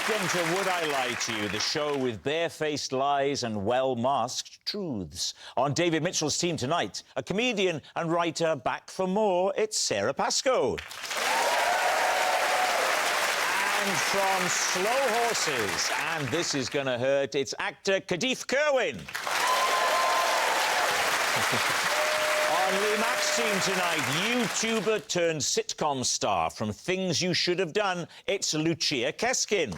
Welcome to Would I Lie to You, the show with barefaced lies and well-masked truths. On David Mitchell's team tonight, a comedian and writer back for more, it's Sarah Pascoe. And from Slow Horses, and this is gonna hurt, it's actor Kadif Kerwin. On Lee Mack's team tonight, YouTuber turned sitcom star from Things You Should Have Done, it's Lucia Keskin. And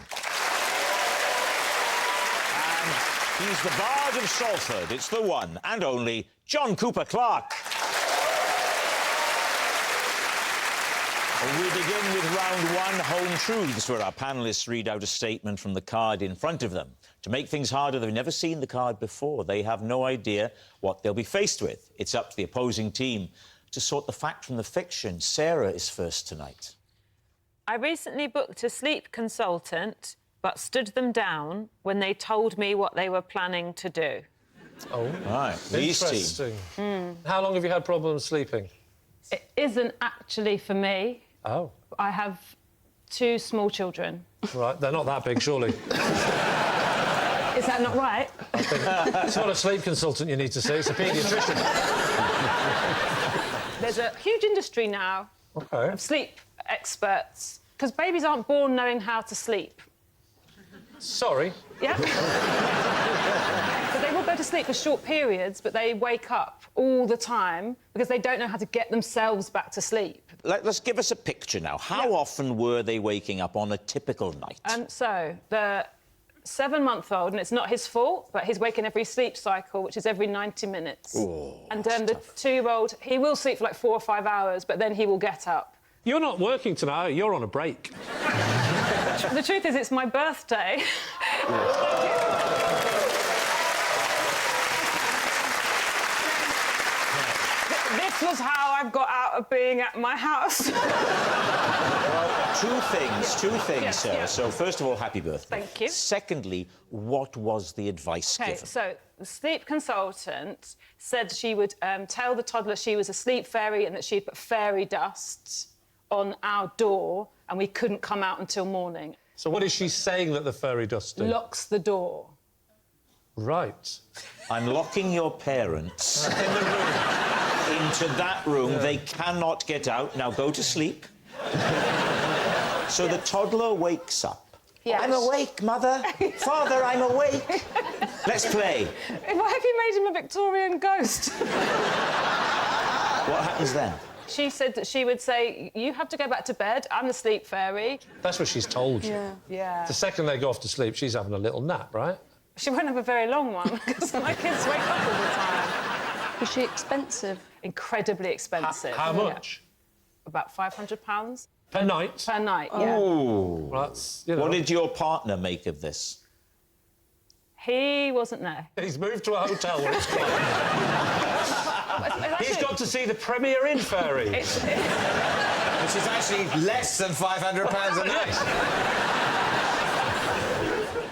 he's the Bard of Salford, it's the one and only John Cooper Clarke. We begin with round one, Home Truths, where our panellists read out a statement from the card in front of them. To make things harder, they've never seen the card before. They have no idea what they'll be faced with. It's up to the opposing team to sort the fact from the fiction. Sarah is first tonight. I recently booked a sleep consultant, but stood them down when they told me what they were planning to do. Oh, right. Interesting. How long have you had problems sleeping? It isn't actually for me. Oh. I have 2 small children. Right, they're not that big, surely. Is that not right? It's not a sleep consultant you need to see, it's a paediatrician. There's a huge industry now of sleep experts, because babies aren't born knowing how to sleep. Sorry? Yeah? So they will go to sleep for short periods, but they wake up all the time because they don't know how to get themselves back to sleep. Let's give us a picture now. How often were they waking up on a typical night? So the 7-month-old, and it's not his fault, but he's waking every sleep cycle, which is every 90 minutes. Oh, and the 2-year-old, he will sleep for like 4 or 5 hours, but then he will get up. You're not working tonight, you're on a break. The truth is, it's my birthday. This was how I got out of being at my house. Well, two things, Yes, Sarah. yeah. So, first of all, happy birthday. Thank you. Secondly, what was the advice OK, given? so the sleep consultant said she would tell the toddler she was a sleep fairy and that she'd put fairy dust on our door and we couldn't come out until morning. So what is she saying that the fairy dust do? Locks the door. Right. I'm locking your parents into that room. Yeah. They cannot get out. Now go to sleep. So the toddler wakes up. Yes. I'm awake, Mother. Father, I'm awake. Let's play. What if you made him a Victorian ghost? What happens then? She said that she would say, you have to go back to bed, I'm the sleep fairy. That's what she's told you. Yeah. The second they go off to sleep, she's having a little nap, right? She won't have a very long one, because my kids wake up all the time. Was she expensive? Incredibly expensive. How much? Yeah. About £500. Per night? Per night, yeah. Ooh. Well, that's, you know... What did your partner make of this? He wasn't there. He's moved to a hotel where it's quiet. He's got to see the Premier Inn Fairy. Which is actually less than £500 a night.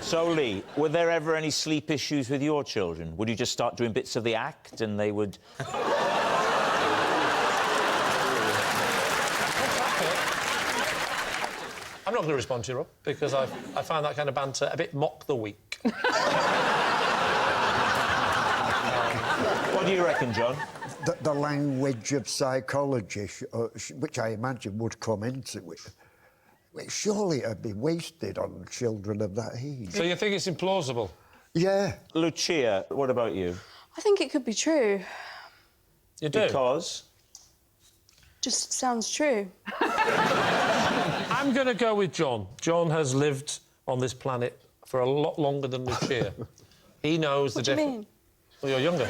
So, Lee, were there ever any sleep issues with your children? Would you just start doing bits of the act and they would... I'm not going to respond to you, Rob, because I found that kind of banter a bit mock the week. What do you reckon, John? The language of psychology, which I imagine would come into it, surely it'd be wasted on children of that age. So you think it's implausible? Yeah. Lucia, what about you? I think it could be true. You do? Because? Just sounds true. I'm going to go with John. John has lived on this planet for a lot longer than Lucia. He knows the difference. What do you mean? Well, you're younger.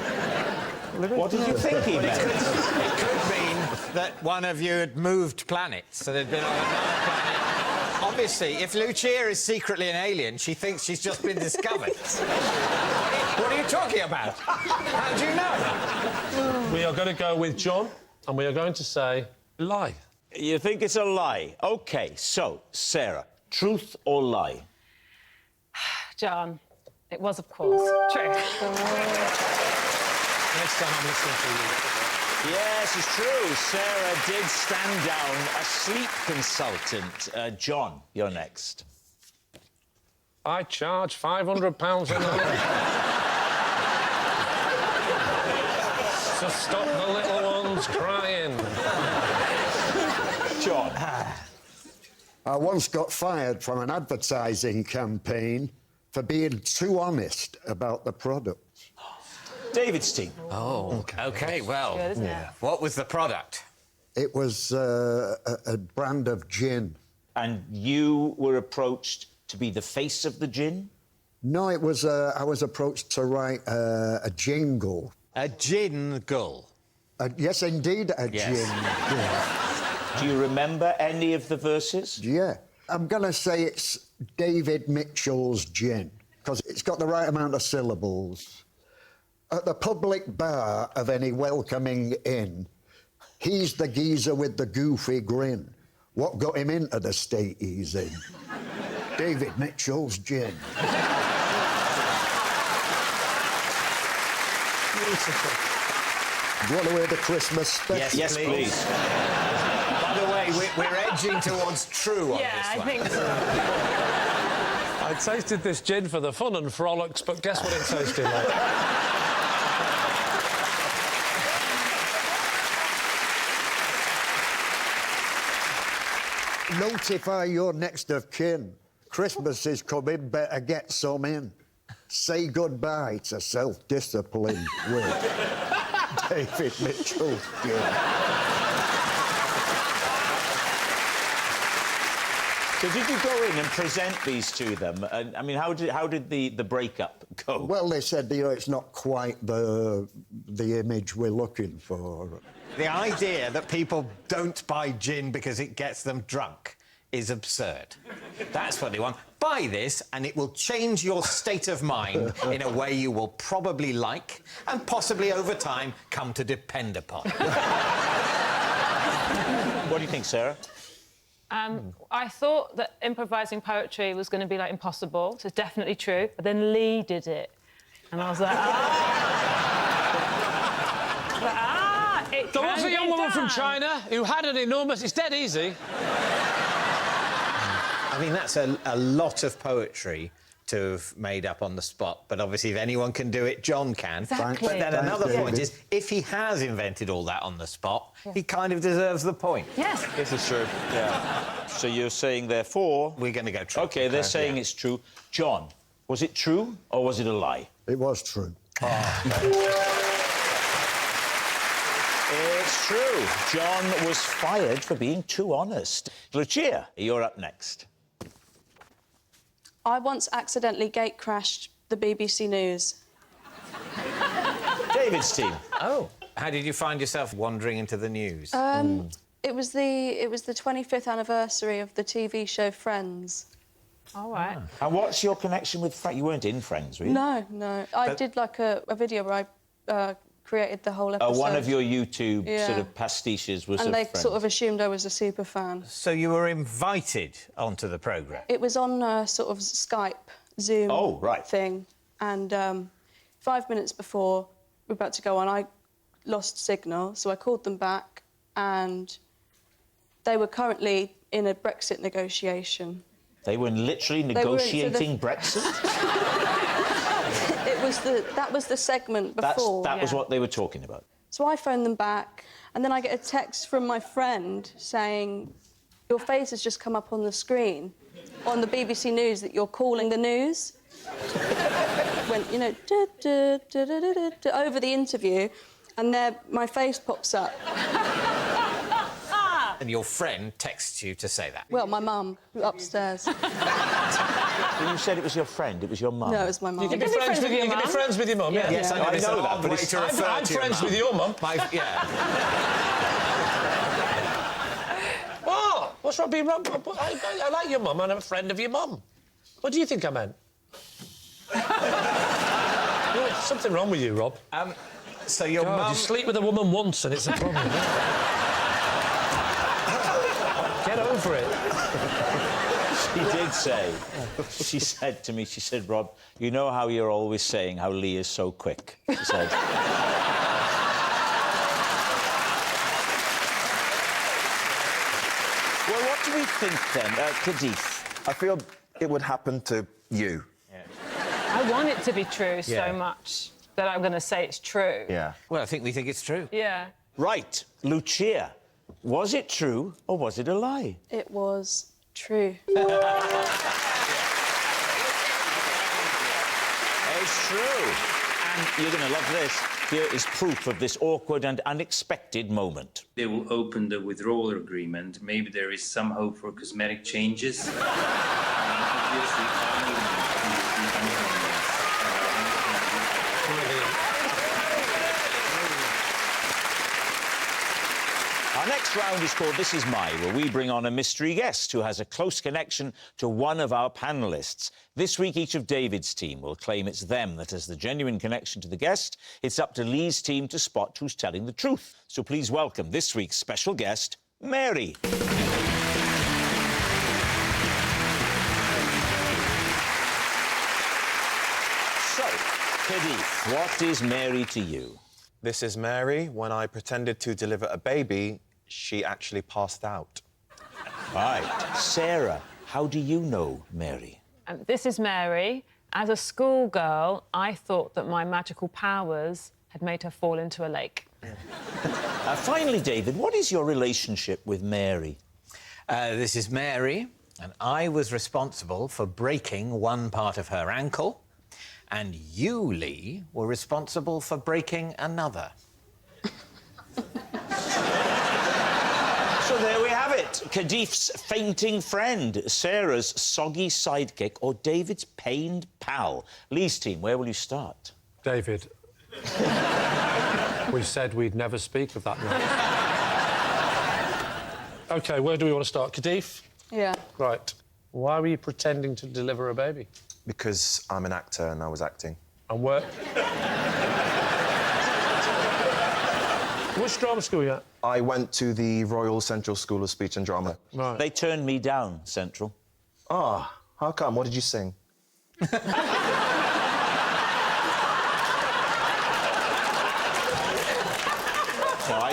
What did you think he meant? It could mean that one of you had moved planets, so they'd been on another planet. Obviously, if Lucia is secretly an alien, she thinks she's just been discovered. What are you talking about? How do you know? We are going to go with John, and we are going to say lie. You think it's a lie? OK, so, Sarah, truth or lie? John, it was, of course, true. Next time I'm listening to you. Yes, it's true. Sarah did stand down a sleep consultant. John, you're next. I charge £500 a night to stop the little ones crying. John. I once got fired from an advertising campaign for being too honest about the product. David's team. Oh, OK, well, Good, isn't it? what was the product? It was a brand of gin. And you were approached to be the face of the gin? No, it was. I was approached to write a jingle. A jingle. Yes, indeed, a Yes. jingle. Do you remember any of the verses? Yeah. I'm going to say it's David Mitchell's gin, because it's got the right amount of syllables. At the public bar of any welcoming inn, he's the geezer with the goofy grin. What got him into the state he's in? David Mitchell's gin. Beautiful. Do you want to hear the Christmas special? Yes, please. By the way, we're edging towards true on Yeah, this I one. think so. I tasted this gin for the fun and frolics, but guess what it tasted like? Notify your next of kin. Christmas is coming, better get some in. Say goodbye to self-discipline with David Mitchell's gin. So did you go in and present these to them? I mean, how did the breakup go? Well, they said, you know, it's not quite the image we're looking for. The idea that people don't buy gin because it gets them drunk is absurd. That's what they want. Buy this and it will change your state of mind in a way you will probably like and possibly over time come to depend upon. What do you think, Sarah? I thought that improvising poetry was going to be, like, impossible, so it's definitely true, but then Lee did it. And I was like, it There was can a young be woman from done. China who had an enormous... It's dead easy. I mean, that's a lot of poetry to have made up on the spot, but obviously if anyone can do it, John can. Exactly. But then Thanks, another point David. is, if he has invented all that on the spot, he kind of deserves the point. Yes. This is true. Yeah. So you're saying, therefore... We're going to go true. OK, they're saying Yeah. it's true. John, was it true or was it a lie? It was true. It's true. John was fired for being too honest. Lucia, you're up next. I once accidentally gate crashed the BBC News. David's team. Oh. How did you find yourself wandering into the news? It was the 25th anniversary of the TV show Friends. All right. And what's your connection with Friends? You weren't in Friends, were you? No, no. I did like a video where I created the whole episode. One of your YouTube Yeah. sort of pastiches was And of they Friends. sort of assumed I was a super fan. So you were invited onto the programme? It was on a sort of Skype, Zoom Oh, right. thing. And 5 minutes before we were about to go on, I lost signal, so I called them back, and they were currently in a Brexit negotiation. They were literally were in- so negotiating Brexit? That was the segment before. That was Yeah. what they were talking about. So I phoned them back, and then I get a text from my friend saying, your face has just come up on the screen on the BBC News that you're calling the news. Went, you know, over the interview, and there my face pops up. And your friend texts you to say that? Well, my mum, upstairs. When you said it was your friend, it was your mum. No, it was my mum. You can be be friends friends with with you your can be mum. friends with your mum, yeah. Yes, I know, I it's know an that, odd but way it's- to refer I'm to your friends mum. with your mum. Yeah. Oh, what's wrong being wrong? I like your mum and I'm a friend of your mum. What do you think I meant? There's something wrong with you, Rob. So your God, mum... you sleep with a woman once and it's a problem. Get over it. She did say, she said to me, she said, Rob, you know how you're always saying how Lee is so quick? She said. Well, what do we think then? Kadif? I feel it would happen to you. I want it to be true Yeah. so much that I'm going to say it's true. Yeah. Well, I think we think it's true. Yeah. Right, Lucia. Was it true or was it a lie? It was true. It's true. And you're going to love this. Here is proof of this awkward and unexpected moment. They will open the withdrawal agreement. Maybe there is some hope for cosmetic changes. Obviously, I will Our next round is called This Is My, where we bring on a mystery guest who has a close connection to one of our panellists. This week, each of David's team will claim it's them that has the genuine connection to the guest. It's up to Lee's team to spot who's telling the truth. So please welcome this week's special guest, Mary. So, Khadif, what is Mary to you? This is Mary. When I pretended to deliver a baby, she actually passed out. Right. Sarah, how do you know Mary? This is Mary. As a schoolgirl, I thought that my magical powers had made her fall into a lake. Finally, David, what is your relationship with Mary? This is Mary, and I was responsible for breaking one part of her ankle, and you, Lee, were responsible for breaking another. So there we have it. Khadif's fainting friend, Sarah's soggy sidekick, or David's pained pal. Lee's team, where will you start? David. We said we'd never speak of that night. OK, where do we want to start? Khadif? Yeah. Right. Why were you pretending to deliver a baby? Because I'm an actor and I was acting. And where... Which drama school are you at? I went to the Royal Central School of Speech and Drama. Right. They turned me down, Central. Ah, how come? What did you sing? Well,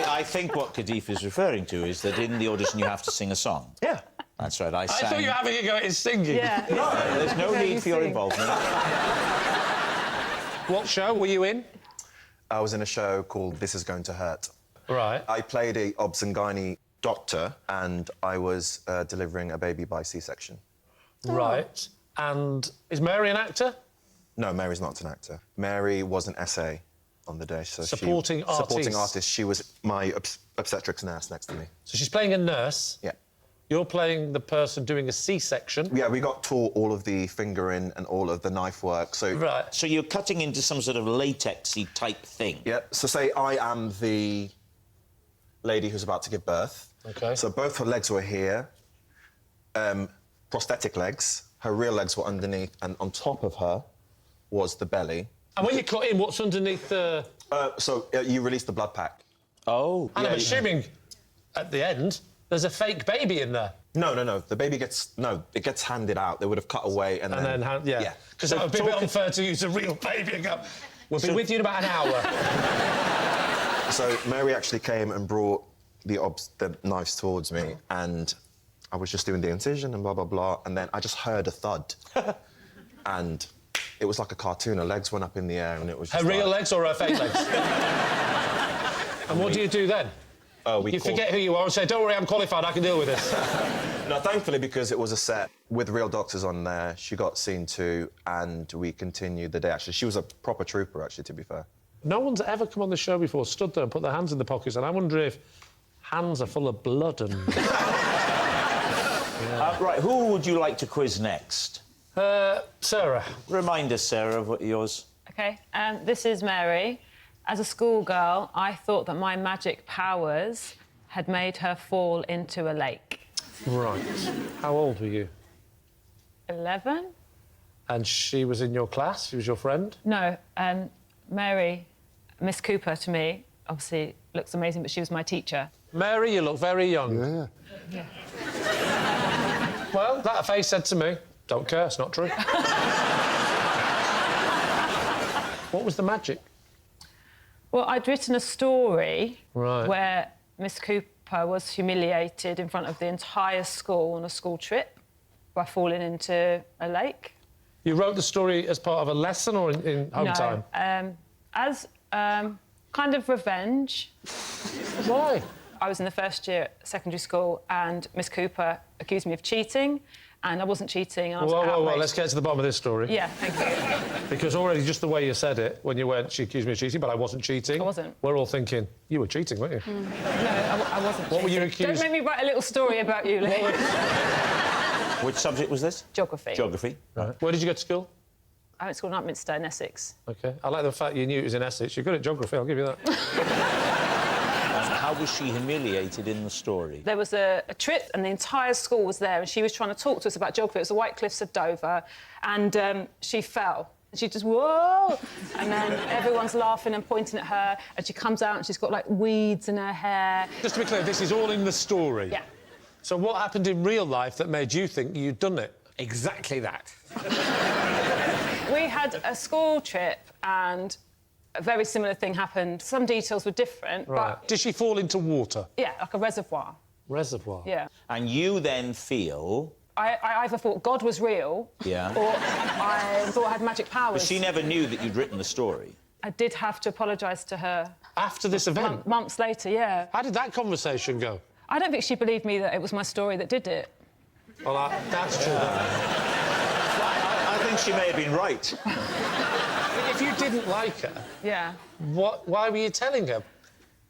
I think what Khadif is referring to is that in the audition you have to sing a song. Yeah. That's right, I sang... I thought you were having a go at his singing. Yeah. No, there's no Yeah, need you for your sing. involvement. What show were you in? I was in a show called This Is Going to Hurt. Right. I played a obs-and-gynae doctor and I was delivering a baby by C-section. Right. And is Mary an actor? No, Mary's not an actor. Mary was an SA on the day. So Supporting artist. Supporting artist. She was my obstetrics nurse next to me. So she's playing a nurse. Yeah. You're playing the person doing a C-section. Yeah, we got taught all of the fingering and all of the knife work, so... Right. So you're cutting into some sort of latexy type thing. Yeah, so say I am the lady who's about to give birth. OK. So both her legs were here, prosthetic legs. Her real legs were underneath, and on top of her was the belly. And when you cut in, what's underneath the... You release the blood pack. Oh. And I'm assuming, at the end, there's a fake baby in there. No. The baby gets... No, it gets handed out. They would have cut away and then... Yeah. Because that would be a bit unfair to use a real baby and go, we'll be with you in about an hour. So Mary actually came and brought the knives towards me, and I was just doing the incision and blah, blah, blah, and then I just heard a thud. And it was like a cartoon. Her legs went up in the air, and it was just Her real like... legs or her fake legs? And what do you do then? You forget who you are and say, don't worry, I'm qualified, I can deal with this. No, thankfully, because it was a set with real doctors on there, she got scene 2, and we continued the day. Actually, she was a proper trooper, actually, to be fair. No one's ever come on the show before, stood there and put their hands in the pockets, and I wonder if hands are full of blood and... Right, who would you like to quiz next? Sarah. Remind us, Sarah, of what yours... OK, this is Mary. As a schoolgirl, I thought that my magic powers had made her fall into a lake. Right. How old were you? 11? And she was in your class? She was your friend? No, Mary, Miss Cooper, to me, obviously looks amazing, but she was my teacher. Mary, you look very young. Yeah. Yeah. Well, that face said to me, don't care, it's not true. What was the magic? Well, I'd written a story Right. where Miss Cooper was humiliated in front of the entire school on a school trip. by falling into a lake. You wrote the story as part of a lesson or in home time? As kind of revenge. Why? I was in the first year at secondary school and Miss Cooper accused me of cheating and I wasn't cheating and I was outraged. Let's get to the bottom of this story. Yeah, thank you. Because already just the way you said it, when you went, she accused me of cheating, but I wasn't cheating. I wasn't. We're all thinking, you were cheating, weren't you? No, I wasn't What were you cheating. accused? Don't make me write a little story about you, Lee. Which subject was this? Geography. Geography. Right. Where did you go to school? I went to school in Upminster in Essex. OK. I like the fact you knew it was in Essex. You're good at geography, I'll give you that. How was she humiliated in the story? There was a trip and the entire school was there and she was trying to talk to us about geography. It was the White Cliffs of Dover and she fell. And she just, whoa! And then everyone's laughing and pointing at her and she comes out and she's got, like, weeds in her hair. Just to be clear, this is all in the story? Yeah. So what happened in real life that made you think you'd done it? Exactly that. We had a school trip and a very similar thing happened. Some details were different, but... Did she fall into water? Yeah, like a reservoir. Reservoir? Yeah. And you then feel... I either thought God was real... Yeah. ...or I thought I had magic powers. But she never knew that you'd written the story. I did have to apologise to her. After this event? Months later, yeah. How did that conversation go? I don't think she believed me that it was my story that did it. Well, that's true. I think she may have been right. If you didn't like her... Yeah. Why were you telling her? It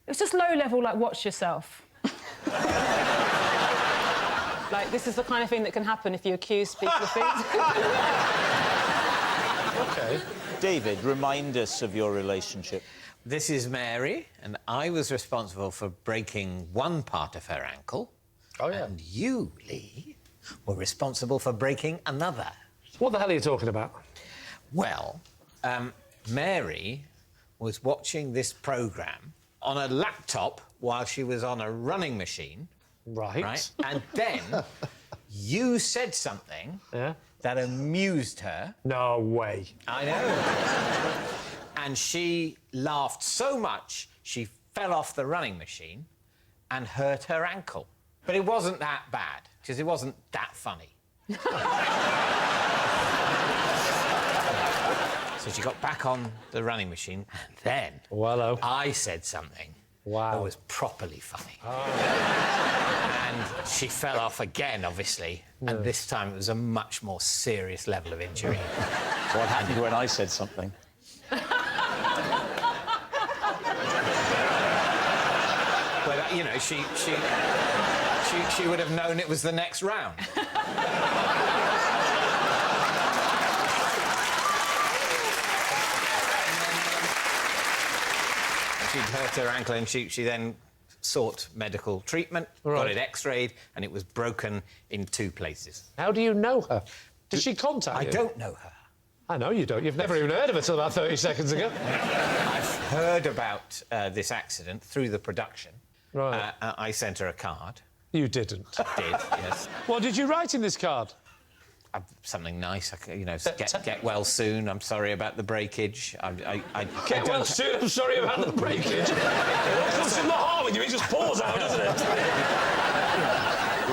was just low-level, like, watch yourself. Like, this is the kind of thing that can happen if you accuse people of things. OK. David, remind us of your relationship. This is Mary, and I was responsible for breaking one part of her ankle. Oh, yeah. And you, Lee, were responsible for breaking another. What the hell are you talking about? Well, Mary was watching this programme on a laptop while she was on a running machine. Right. And then you said something that amused her. No way. I know. And she laughed so much, she fell off the running machine and hurt her ankle. But it wasn't that bad, because it wasn't that funny. So she got back on the running machine, and then I said something that was properly funny. And she fell off again, obviously, and this time it was a much more serious level of injury. What happened when I said something? Well, you know, she would have known it was the next round. She'd hurt her ankle and she then sought medical treatment, got it x-rayed, and it was broken in 2 places. How do you know her? Did she contact you? I don't know her. I know you don't. You've never even heard of her till about 30 seconds ago. I've heard about this accident through the production. Right. I sent her a card. You didn't? Did, yes. What did you write in this card? Something nice, you know, get well soon, I'm sorry about the breakage. Get well soon, I'm sorry about the breakage. What comes from the heart with you, it just pours out, doesn't it?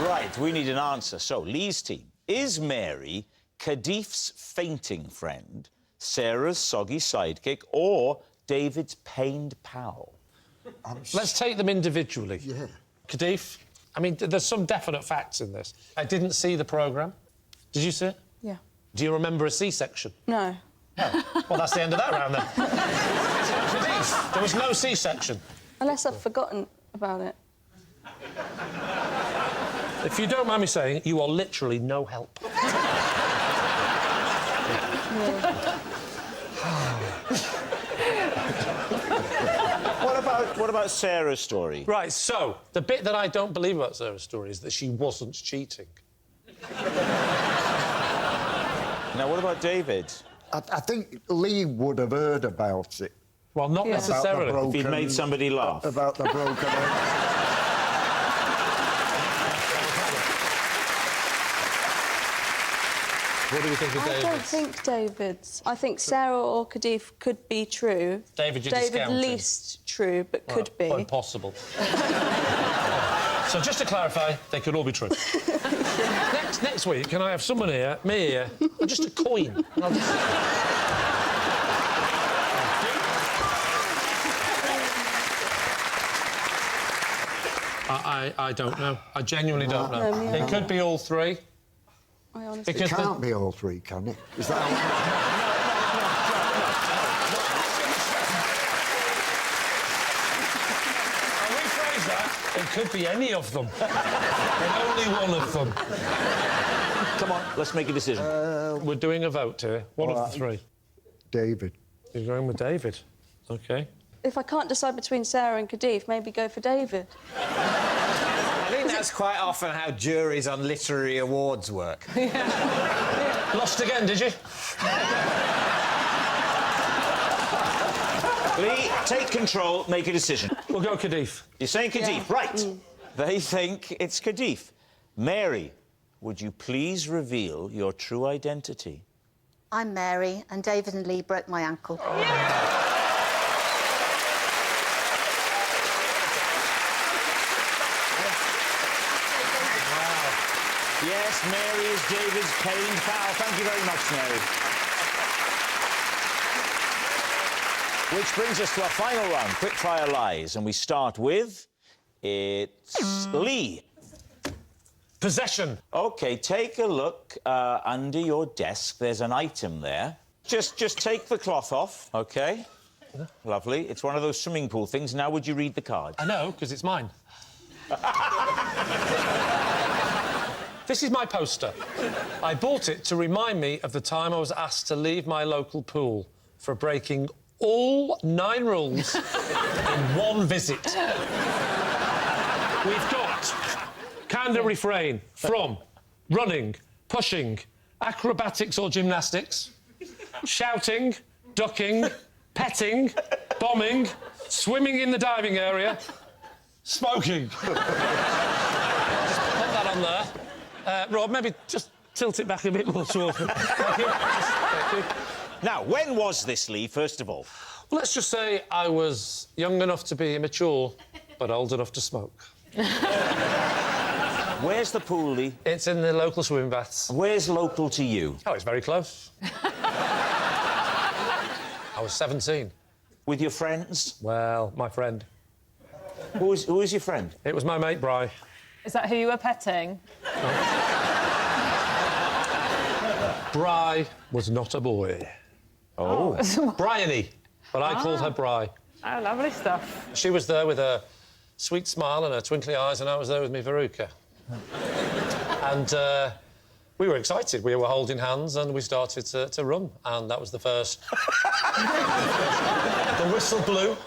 Right, we need an answer. So, Lee's team. Is Mary Kadif's fainting friend, Sarah's soggy sidekick, or David's pained pal? Let's take them individually. Yeah. Kadif, I mean, there's some definite facts in this. I didn't see the programme. Did you see it? Yeah. Do you remember a C-section? No. Oh. Well, that's the end of that round, then. Kadif, there was no C-section. Unless I've forgotten about it. If you don't mind me saying, you are literally no help. What about Sarah's story? Right, so, the bit that I don't believe about Sarah's story is that she wasn't cheating. Now, what about David? I think Lee would have heard about it. Well, not necessarily. If he'd made somebody laugh. About the broken... What do you think of David's? I don't think David's. I think Sarah or Kadif could be true. David, you're David discounting. least true, but could be. Well, impossible. So, just to clarify, they could all be true. Next Next week, can I have someone here, me here, and just a coin? And I'll just... I don't know. I genuinely don't know. No, It could be all three. I honestly... It can't be all three, can it? Is that... I'll rephrase that. It could be any of them. And only one of them. Come on, let's make a decision. We're doing a vote here. One of the three. David. You're going with David. OK. If I can't decide between Sarah and Kadif, maybe go for David. I think that's quite often how juries on literary awards work. Lost again, did you? Lee, take control, make a decision. We'll go Kadif. You're saying Kadif, right. They think it's Kadif. Mary, would you please reveal your true identity? I'm Mary, and David and Lee broke my ankle. Yes, Mary is David's pained pal. Thank you very much, Mary. Which brings us to our final round, quickfire lies, and we start with... It's Lee. Possession. OK, take a look under your desk. There's an item there. Just take the cloth off, OK? Lovely. It's one of those swimming pool things. Now, would you read the card? I know, because it's mine. This is my poster. I bought it to remind me of the time I was asked to leave my local pool for breaking all 9 rules in one visit. We've got kind of refrain from running, pushing, acrobatics or gymnastics, shouting, ducking, petting, bombing, swimming in the diving area, smoking. Just put that on there. Rob, maybe just tilt it back a bit more towards me. Thank you. Thank you. Now, when was this, Lee, first of all? Well, let's just say I was young enough to be immature, but old enough to smoke. Where's the pool, Lee? It's in the local swimming baths. Where's local to you? Oh, it's very close. I was 17. With your friends? Well, my friend. Who is your friend? It was my mate, Bri. Is that who you were petting? Bri was not a boy. Oh. Bryony. But I called her Bri. Oh, lovely stuff. She was there with her sweet smile and her twinkly eyes, and I was there with me Veruca. And we were excited. We were holding hands and we started to run, and that was the first. The whistle blew.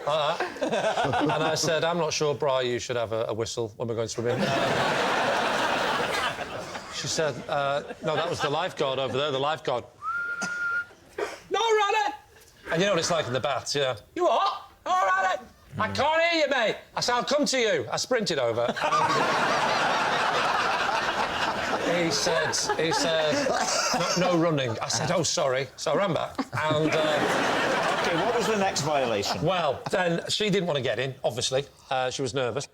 And I said, I'm not sure, Bri, you should have a whistle when we're going swimming. She said, no, that was the lifeguard over there, the lifeguard. No, Ronnie! And you know what it's like in the baths, yeah. You what? All right, I can't hear you, mate. I said, I'll come to you. I sprinted over. He said, no running. I said, oh, sorry. So I ran back and... OK, what was the next violation? Well, then she didn't want to get in, obviously. She was nervous.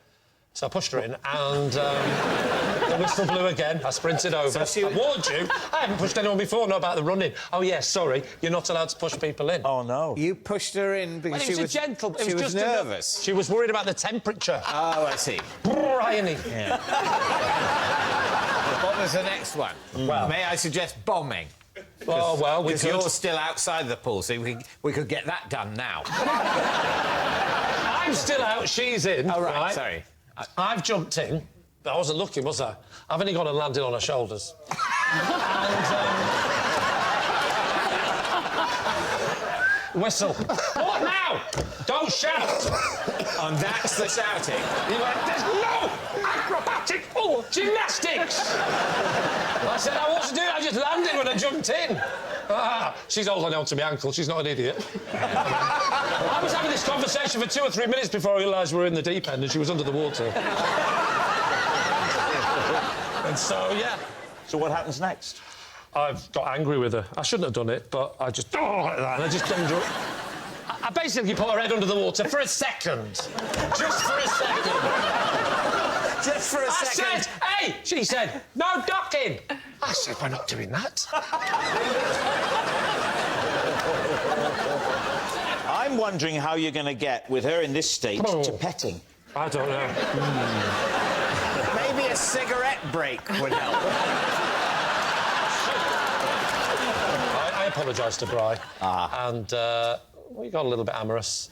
So I pushed her in and the whistle blew again. I sprinted over. I warned you. I haven't pushed anyone before, not about the running. Oh, yes, sorry. You're not allowed to push people in. Oh, no. You pushed her in because she was gentle. She was nervous. She was worried about the temperature. Oh, I see. Bryony. Yeah. What was the next one? Well, may I suggest bombing? Oh, well, we could. Because you're still outside the pool, so we could get that done now. I'm still out, she's in. Oh, right. Sorry. I've jumped in, but I wasn't looking, was I? I've only gone and landed on her shoulders. Whistle. What now? Don't shout! And that's the shouting. He went, there's no acrobatic or gymnastics! I said, I wasn't doing it, I just landed when I jumped in. She's holding on to my ankle, she's not an idiot. I was having this conversation for 2 or 3 minutes before I realised we were in the deep end and she was under the water. And so, yeah. So what happens next? I've got angry with her. I shouldn't have done it, but I just... Oh, like that, and I just dumped her. I basically put her head under the water for a second. Just for a second. Just for a second. I said, Hey! She said, no ducking. I said, we're not doing that. I'm wondering how you're going to get, with her in this state, to petting. I don't know. Maybe a cigarette break would help. I apologised to Bri. And we got a little bit amorous.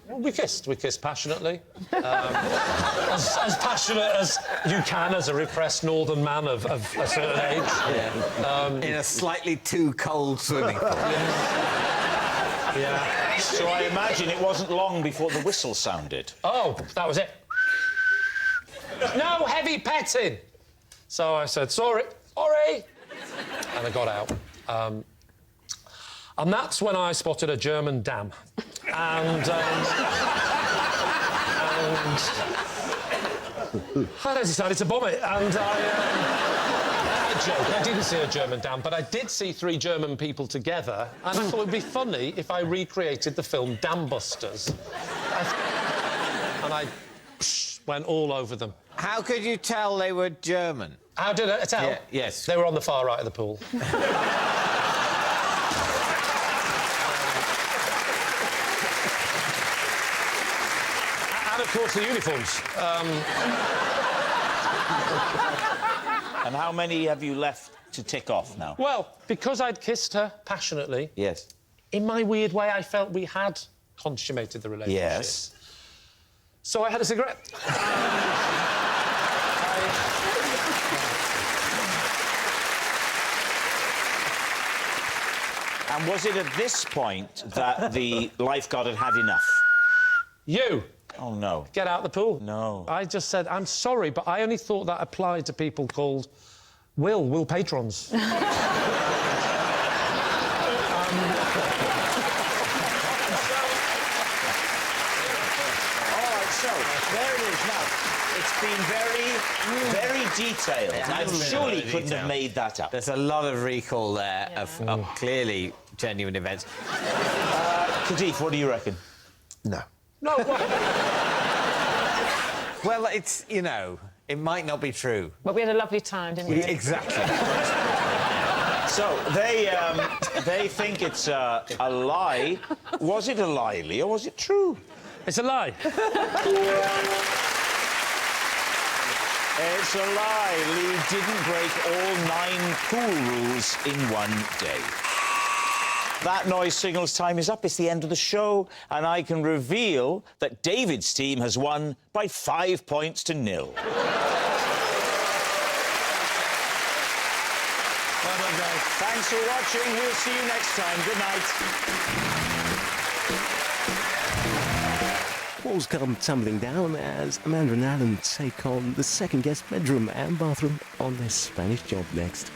We kissed passionately. As passionate as you can as a repressed northern man of a certain age. Yeah. In a slightly too cold swimming pool. Yeah. So I imagine it wasn't long before the whistle sounded. Oh, that was it. No heavy petting. So I said, sorry. And I got out. And that's when I spotted a German dam. And I decided to bomb it. And I joke, I didn't see a German dam, but I did see 3 German people together, and I thought it would be funny if I recreated the film Dam Busters. And I went all over them. How could you tell they were German? How did I tell? Yeah, yes. They were on the far right of the pool. And, of course, the uniforms. And how many have you left to tick off now? Well, because I'd kissed her passionately... Yes. In my weird way, I felt we had consummated the relationship. Yes. So I had a cigarette. And was it at this point that the lifeguard had had enough? You! Oh, no. Get out the pool. No. I just said, I'm sorry, but I only thought that applied to people called Will patrons. All right, so there it is now. It's been very detailed. I surely couldn't have made that up. There's a lot of recall there of clearly genuine events. Kadif, what do you reckon? No. No, what? Well, it's, you know, it might not be true. But we had a lovely time, didn't we? Exactly. So they think it's a lie. Was it a lie, Lee, or was it true? It's a lie. It's a lie. Lee didn't break all 9 pool rules in one day. That noise signals time is up. It's the end of the show, and I can reveal that David's team has won by 5 points to 0. Well done, guys. Thanks for watching. We'll see you next time. Good night. Walls come tumbling down as Amanda and Alan take on the second guest bedroom and bathroom on their Spanish job next.